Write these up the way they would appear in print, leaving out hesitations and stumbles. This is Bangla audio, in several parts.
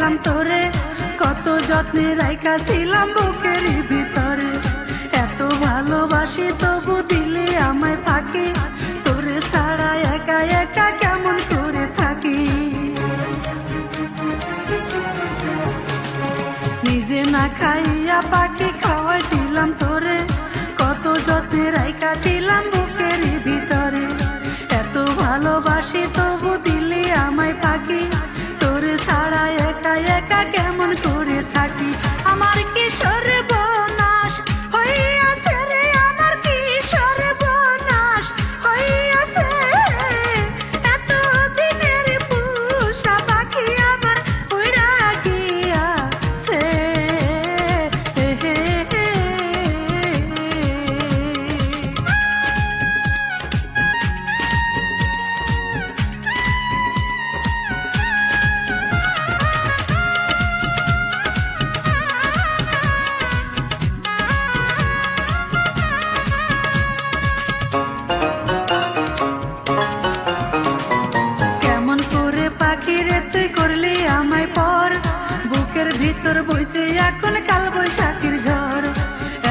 পাইছিলাম তোরে, কত যত্নে রাইখাছিলাম বুকের ভিতরে। এত ভালোবাসি তবু দিলে আমায় ফাঁকি, তোরে ছাড়া একা একা কেমন করে থাকি। নিজে না খাইয়া পাখি খাওয়াইছিলাম তোরে, কত যত্নে রাইখাছিলাম বুকের ভিতরে। এত ভালোবাসি তবু দিলে আমায় ফাঁকি, তোরে ছাড়া একা একা কেমন করে থাকি। আমার কি সর্বনাশ হইয়াছে রে, আমার কি সর্বনাশ হইয়াছে। এত দিনের পোষা পাখি আমার উড়া গিয়াছে। ভিতর বইছে এখন কাল বৈশাখীর ঝড়,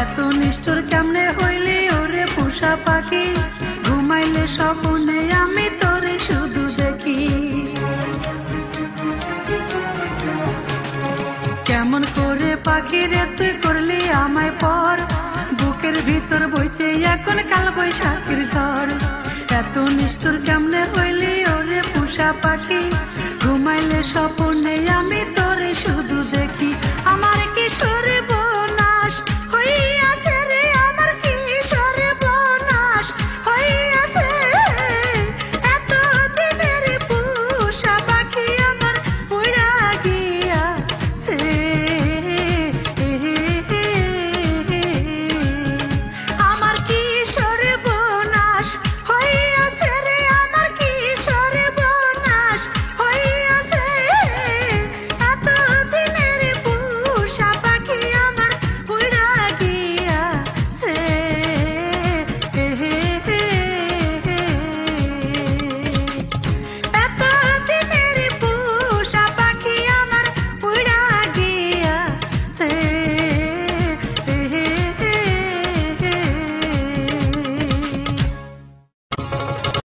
এত নিষ্ঠুর কেমনে হইলে ওরে পোষা পাখি। ঘুমাইলে স্বপ্নে আমি তোরে শুধু দেখি, কেমন করে পাখি রে তুই করলি আমায় পর। বুকের ভিতর বইছে এখন কাল বৈশাখীর ঝড়, এত নিষ্ঠুর কেমনে হইলে ওরে পোষা পাখি। ঘুমাইলে স্বপ্ন